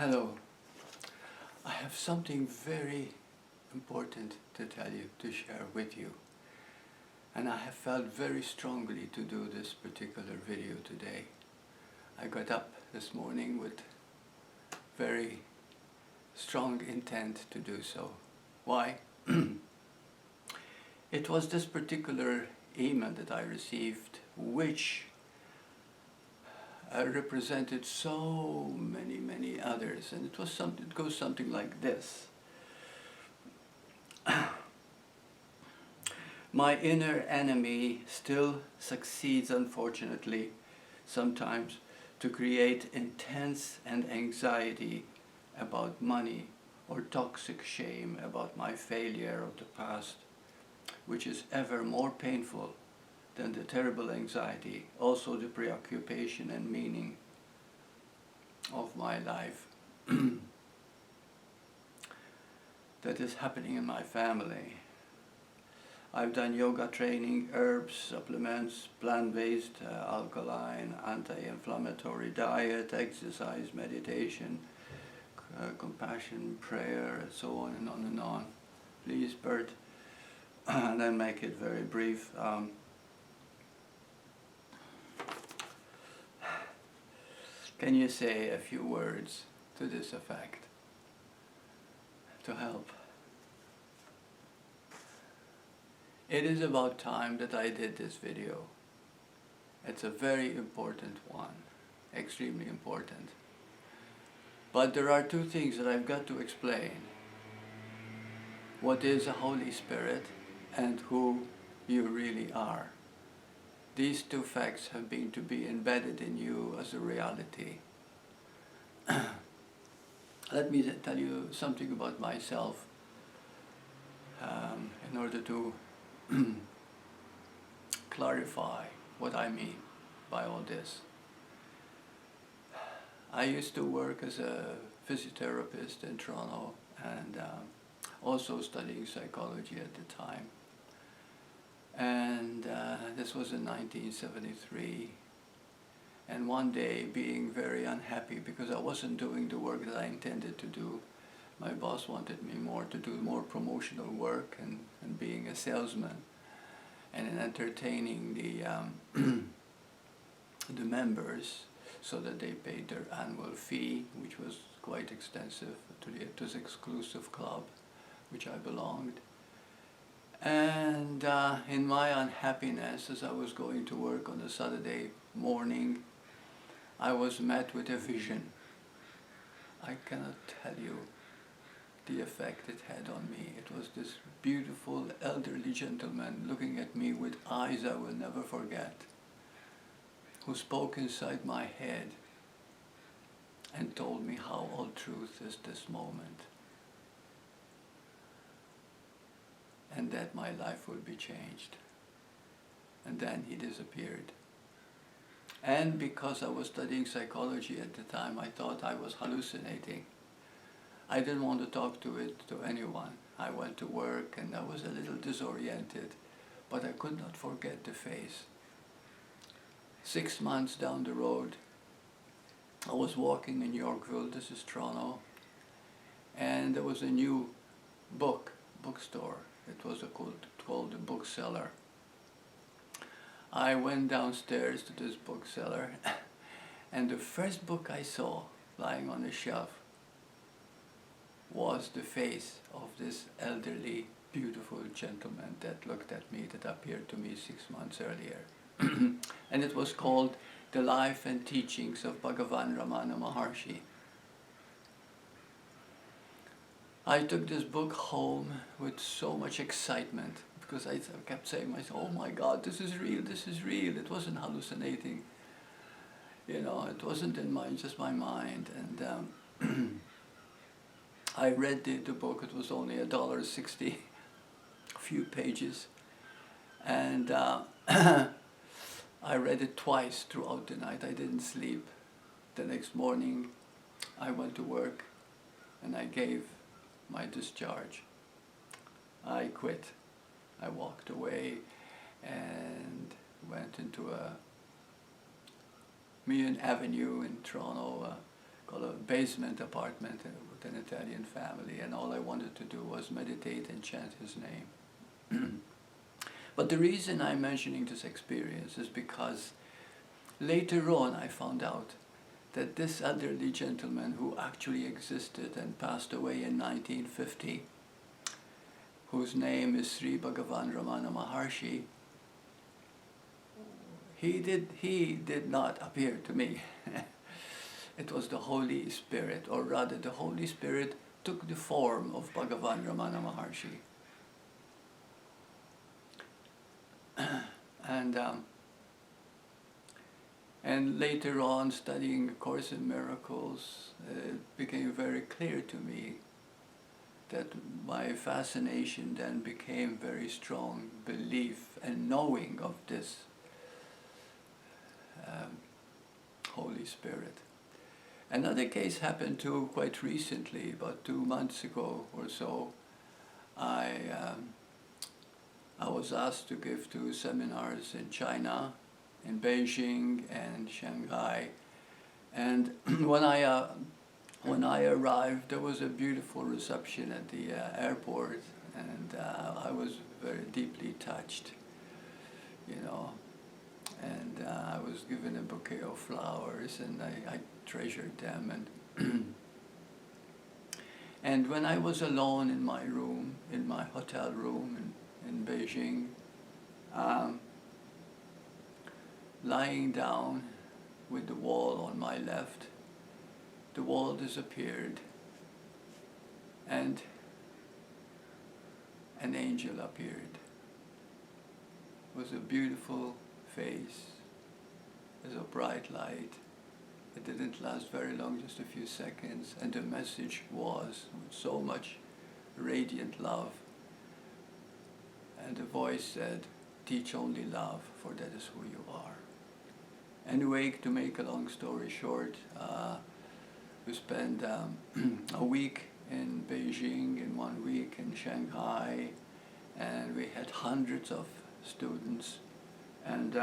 Hello. I have something very important to tell you, to share with you. And I have felt very strongly to do this particular video today. I got up this morning with very strong intent to do so. Why? It was this particular email that I received which represented so many others, and it goes something like this. My inner enemy still succeeds, unfortunately, sometimes to create intense and anxiety about money or toxic shame about my failure of the past, which is ever more painful than the terrible anxiety, also the preoccupation and meaning of my life that is happening in my family. I've done yoga training, herbs, supplements, plant-based, alkaline, anti-inflammatory diet, exercise, meditation, compassion, prayer, and so on and on and on. Please, Burt, and then make it very brief. Can you say a few words to this effect to help? It is about time that I did this video. It's a very important one, extremely important. But there are two things that I've got to explain. What is the Holy Spirit and who you really are. These two facts have been to be embedded in you as a reality. Let me tell you something about myself in order to clarify what I mean by all this. I used to work as a physiotherapist in Toronto and also studying psychology at the time. And this was in 1973. And one day, being very unhappy because I wasn't doing the work that I intended to do, my boss wanted me to do more promotional work and being a salesman and in entertaining the members so that they paid their annual fee, which was quite extensive, to this exclusive club which I belonged. And in my unhappiness, as I was going to work on a Saturday morning, I was met with a vision. I cannot tell you the effect it had on me. It was this beautiful elderly gentleman looking at me with eyes I will never forget, who spoke inside my head and told me how all truth is this moment, and that my life would be changed. And then he disappeared. And because I was studying psychology at the time, I thought I was hallucinating. I didn't want to talk to anyone. I went to work and I was a little disoriented, but I could not forget the face. 6 months down the road, I was walking in Yorkville, this is Toronto, and there was a new bookstore. It was called the Bookseller. I went downstairs to this bookseller and the first book I saw lying on the shelf was the face of this elderly, beautiful gentleman that looked at me, that appeared to me 6 months earlier. And it was called The Life and Teachings of Bhagavan Ramana Maharshi. I took this book home with so much excitement because I kept saying to myself, oh my God, this is real, this is real. It wasn't hallucinating. You know, it wasn't in just my mind. And I read the book. It was only $1.60, a few pages. And I read it twice throughout the night. I didn't sleep. The next morning, I went to work and I gave my discharge. I quit. I walked away and went into a Meehan Avenue in Toronto, called a basement apartment with an Italian family, and all I wanted to do was meditate and chant his name. But the reason I'm mentioning this experience is because later on I found out that this elderly gentleman who actually existed and passed away in 1950, whose name is Sri Bhagavan Ramana Maharshi, he did not appear to me. It was the Holy Spirit, or rather the Holy Spirit took the form of Bhagavan Ramana Maharshi. And later on, studying A Course in Miracles, it became very clear to me that my fascination then became very strong belief and knowing of this Holy Spirit. Another case happened too quite recently, about 2 months ago or so. I was asked to give 2 seminars in China, in Beijing and Shanghai, and when I arrived, there was a beautiful reception at the airport, and I was very deeply touched, you know, and I was given a bouquet of flowers, and I treasured them, and and when I was alone in my room, in my hotel room in Beijing, lying down with the wall on my left, the wall disappeared, and an angel appeared. It was a beautiful face, as a bright light. It didn't last very long, just a few seconds, and the message was with so much radiant love. And the voice said, "Teach only love, for that is who you are." Anyway, to make a long story short, we spent a week in Beijing and 1 week in Shanghai, and we had hundreds of students, and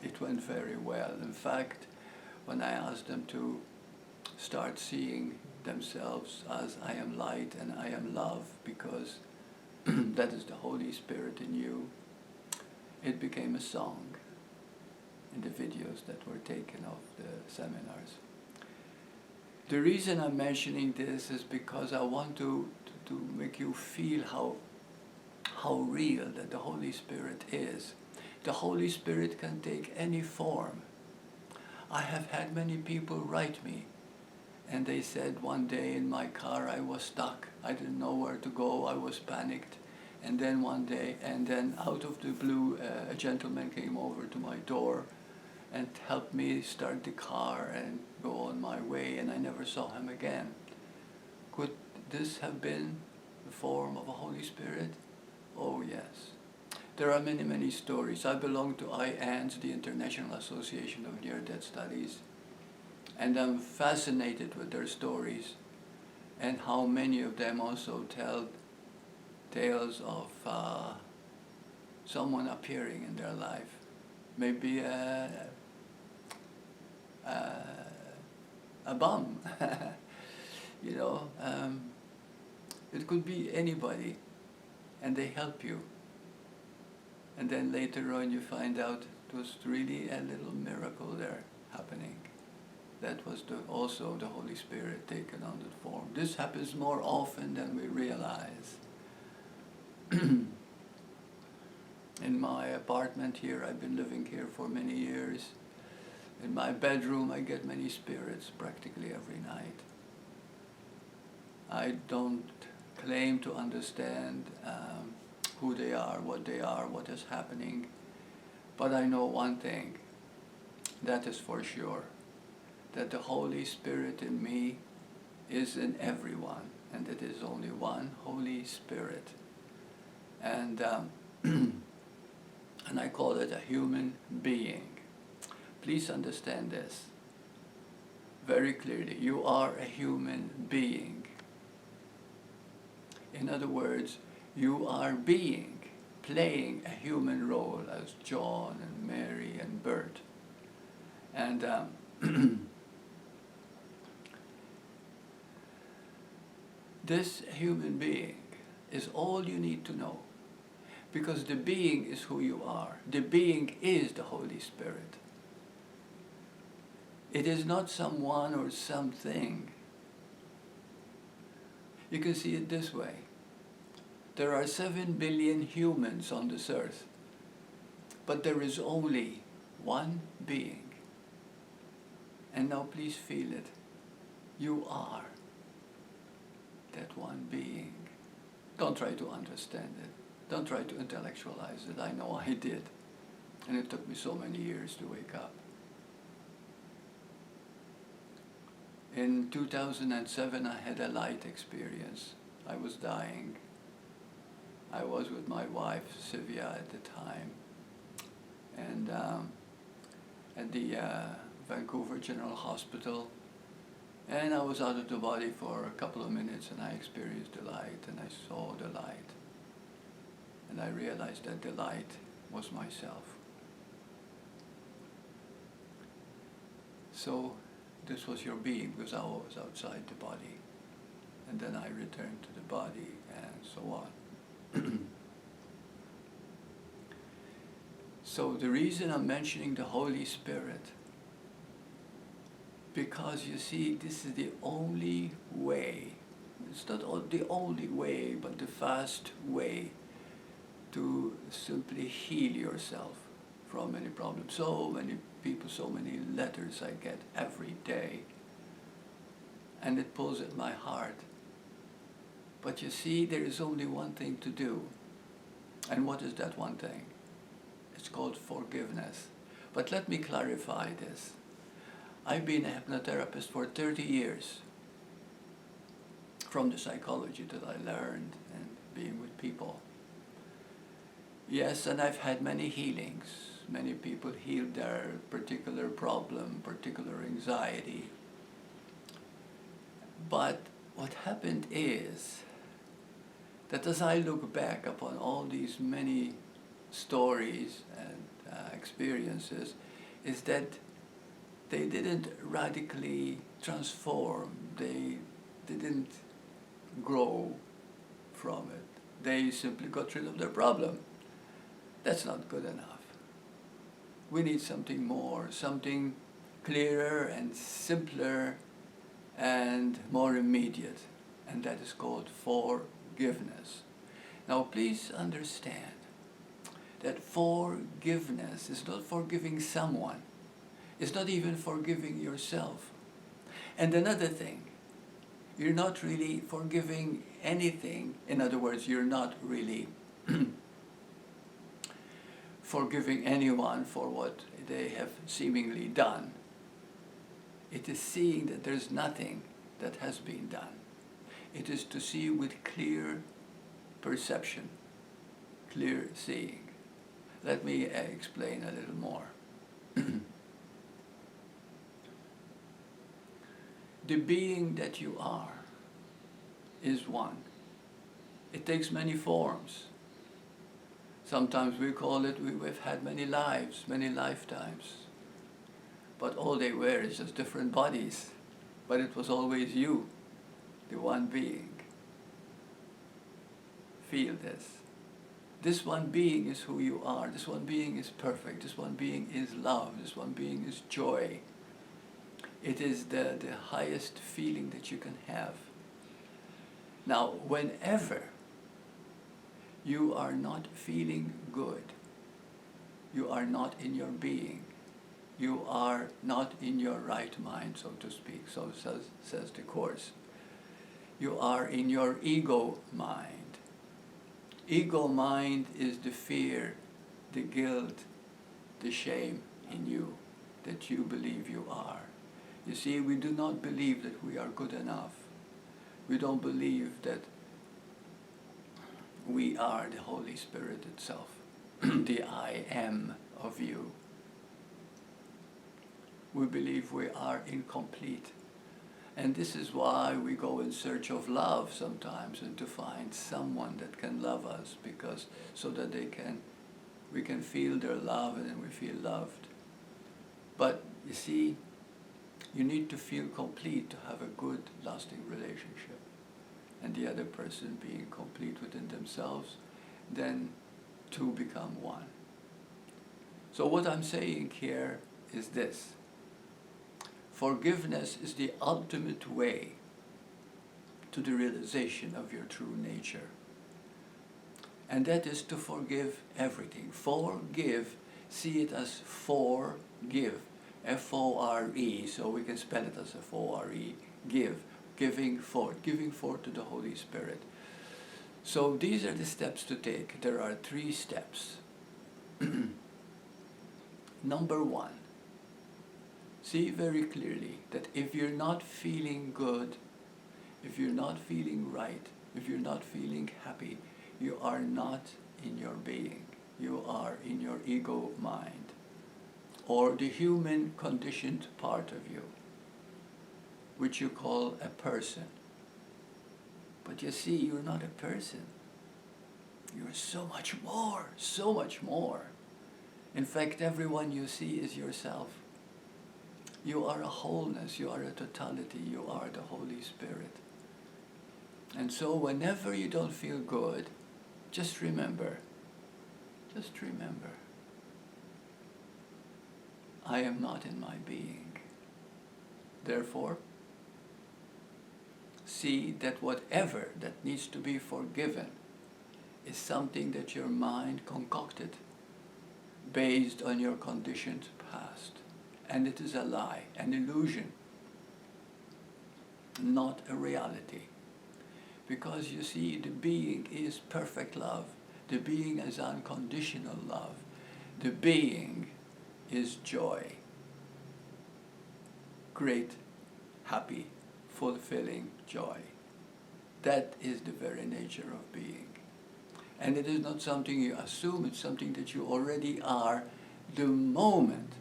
it went very well. In fact, when I asked them to start seeing themselves as I am light and I am love, because that is the Holy Spirit in you, it became a song in the videos that were taken of the seminars. The reason I'm mentioning this is because I want to make you feel how real that the Holy Spirit is. The Holy Spirit can take any form. I have had many people write me, and they said one day in my car I was stuck. I didn't know where to go. I was panicked. And then one day, and then out of the blue, a gentleman came over to my door and helped me start the car and go on my way, and I never saw him again. Could this have been the form of a Holy Spirit? Oh yes. There are many, many stories. I belong to IANS, the International Association of Near-Death Studies, and I'm fascinated with their stories and how many of them also tell tales of someone appearing in their life. Maybe a bum, you know. It could be anybody, and they help you. And then later on you find out it was really a little miracle there happening. That was also the Holy Spirit taken on that form. This happens more often than we realize. In my apartment here, I've been living here for many years. In my bedroom, I get many spirits practically every night. I don't claim to understand who they are, what is happening, but I know one thing, that is for sure, that the Holy Spirit in me is in everyone, and it is only one Holy Spirit. And and I call it a human being. Please understand this very clearly. You are a human being. In other words, you are playing a human role as John and Mary and Burt. And This human being is all you need to know, because the being is who you are. The being is the Holy Spirit. It is not someone or something. You can see it this way. There are 7 billion humans on this earth, but there is only one being. And now please feel it. You are that one being. Don't try to understand it. Don't try to intellectualize it. I know I did. And it took me so many years to wake up. In 2007, I had a light experience. I was dying. I was with my wife, Sylvia, at the time. And at the Vancouver General Hospital. And I was out of the body for a couple of minutes, and I experienced the light, and I saw the light. And I realized that the light was myself. So this was your being, because I was outside the body. And then I returned to the body, and so on. So the reason I'm mentioning the Holy Spirit, because you see, this is the only way. It's not the only way, but the fast way to simply heal yourself from any problem. So many people, so many letters I get every day, and it pulls at my heart. But you see, there is only one thing to do. And what is that one thing? It's called forgiveness. But let me clarify this. I've been a hypnotherapist for 30 years, from the psychology that I learned and being with people. Yes, and I've had many healings. Many people healed their particular problem, particular anxiety. But what happened is that as I look back upon all these many stories and experiences, is that they didn't radically transform. They didn't grow from it. They simply got rid of their problem. That's not good enough. We need something more, something clearer and simpler and more immediate. And that is called forgiveness. Now please understand that forgiveness is not forgiving someone. It's not even forgiving yourself. And another thing, you're not really forgiving anything. In other words, you're not really forgiving anyone for what they have seemingly done. It is seeing that there's nothing that has been done. It is to see with clear perception, clear seeing. Let me explain a little more. The being that you are is one. It takes many forms. Sometimes we call it, we've had many lives, many lifetimes. But all they were is just different bodies. But it was always you, the one being. Feel this. This one being is who you are. This one being is perfect. This one being is love. This one being is joy. It is the highest feeling that you can have. Now, whenever you are not feeling good, you are not in your being, you are not in your right mind, so to speak, so says the Course. You are in your ego mind. Ego mind is the fear, the guilt, the shame in you, that you believe you are. You see, we do not believe that we are good enough. We don't believe that we are the Holy Spirit itself, the I am of you. We believe we are incomplete. And this is why we go in search of love sometimes, and to find someone that can love us, because so that we can feel their love, and then we feel loved. But you see, you need to feel complete to have a good, lasting relationship. and the other person being complete within themselves, then two become one. So what I'm saying here is this. Forgiveness is the ultimate way to the realization of your true nature. And that is to forgive everything. Forgive, see it as forgive. F-O-R-E, so we can spell it as F-O-R-E, give, giving forth to the Holy Spirit. So these are the steps to take. There are 3 steps. Number 1, see very clearly that if you're not feeling good, if you're not feeling right, if you're not feeling happy, you are not in your being. You are in your ego mind, or the human conditioned part of you, which you call a person. But you see, you're not a person. You're so much more, so much more. In fact, everyone you see is yourself. You are a wholeness, you are a totality, you are the Holy Spirit. And so whenever you don't feel good, just remember, I am not in my being. Therefore, see that whatever that needs to be forgiven is something that your mind concocted based on your conditioned past. And it is a lie, an illusion, not a reality. Because you see, the being is perfect love. The being is unconditional love. The being is joy. Great, happy, fulfilling joy. That is the very nature of being. And it is not something you assume, it's something that you already are the moment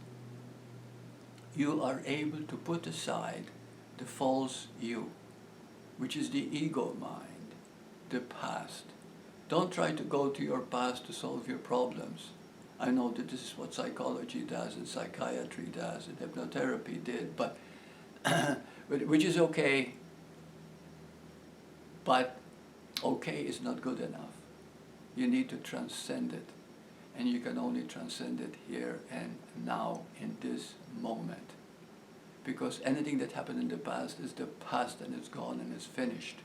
you are able to put aside the false you, which is the ego mind, the past. Don't try to go to your past to solve your problems. I know that this is what psychology does and psychiatry does and hypnotherapy did, but which is okay, but okay is not good enough. You need to transcend it, and you can only transcend it here and now in this moment. Because anything that happened in the past is the past and it's gone and it's finished.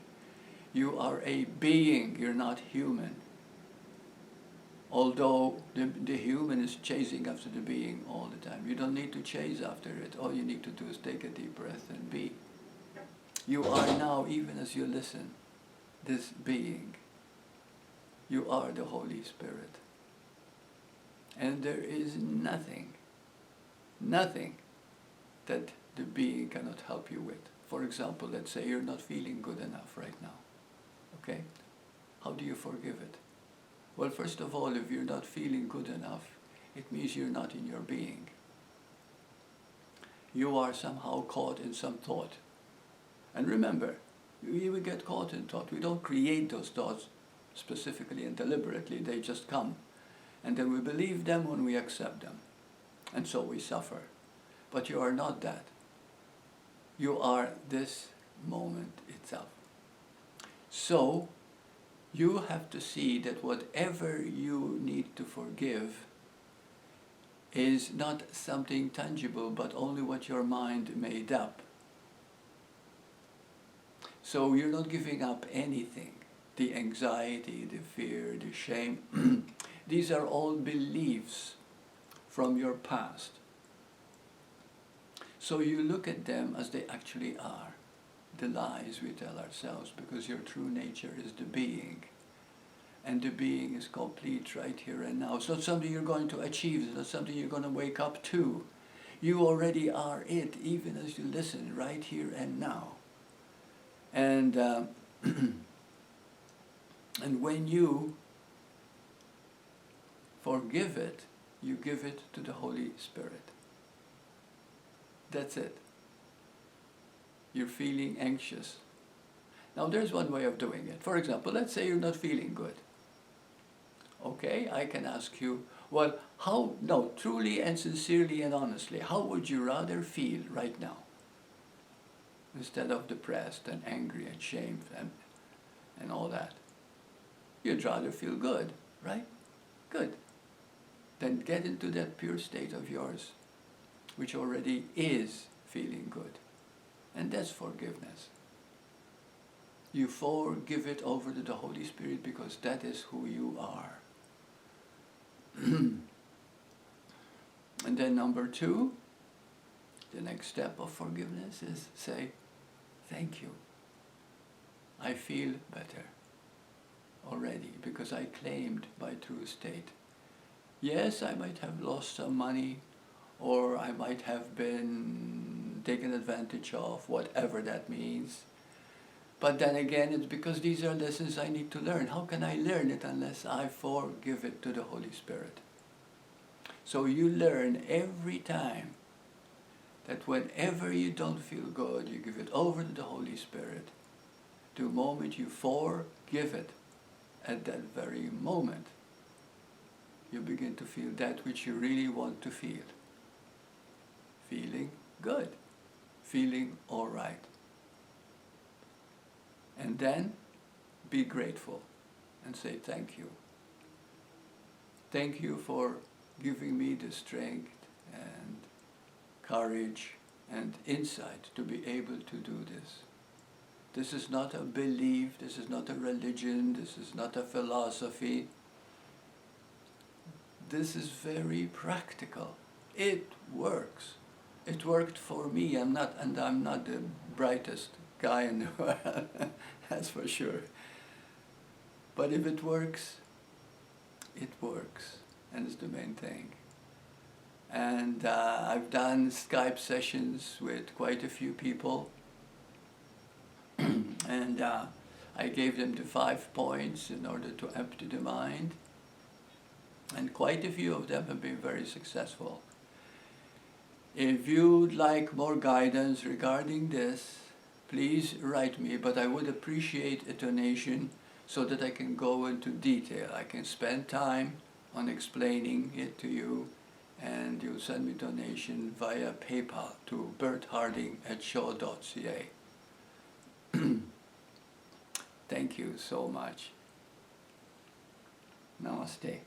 You are a being, you're not human. Although the human is chasing after the being all the time. You don't need to chase after it. All you need to do is take a deep breath and be. You are now, even as you listen, this being. You are the Holy Spirit. And there is nothing that the being cannot help you with. For example, let's say you're not feeling good enough right now. Okay? How do you forgive it? Well, first of all, if you're not feeling good enough, it means you're not in your being. You are somehow caught in some thought. And remember, we get caught in thought. We don't create those thoughts specifically and deliberately. They just come. And then we believe them when we accept them. And so we suffer. But you are not that. You are this moment itself. So, you have to see that whatever you need to forgive is not something tangible, but only what your mind made up. So you're not giving up anything. The anxiety, the fear, the shame, these are all beliefs from your past. So you look at them as they actually are. The lies we tell ourselves, because your true nature is the being. And the being is complete right here and now. It's not something you're going to achieve. It's not something you're going to wake up to. You already are it, even as you listen, right here and now. And and when you forgive it, you give it to the Holy Spirit. That's it. You're feeling anxious. Now there's one way of doing it. For example, let's say you're not feeling good. Okay, I can ask you, well, truly and sincerely and honestly, how would you rather feel right now? Instead of depressed and angry and shamed and all that. You'd rather feel good, right? Good. Then get into that pure state of yours, which already is feeling good. And that's forgiveness. You forgive it over to the Holy Spirit because that is who you are. And then number 2, the next step of forgiveness is say, thank you. I feel better already because I claimed my true state. Yes, I might have lost some money, or I might have been taken advantage of, whatever that means. But then again, it's because these are lessons I need to learn. How can I learn it unless I forgive it to the Holy Spirit? So you learn every time that whenever you don't feel good, you give it over to the Holy Spirit. The moment you forgive it, at that very moment, you begin to feel that which you really want to feel. Feeling good. Feeling all right. And then be grateful and say thank you. Thank you for giving me the strength and courage and insight to be able to do this. This is not a belief, this is not a religion, this is not a philosophy. This is very practical. It works. It worked for me. I'm not the brightest guy in the world, that's for sure. But if it works, and it's the main thing. And I've done Skype sessions with quite a few people, and I gave them the 5 points in order to empty the mind, and quite a few of them have been very successful. If you'd like more guidance regarding this, please write me, but I would appreciate a donation so that I can go into detail. I can spend time on explaining it to you, and you'll send me donation via PayPal to burtharding@shaw.ca. Thank you so much. Namaste.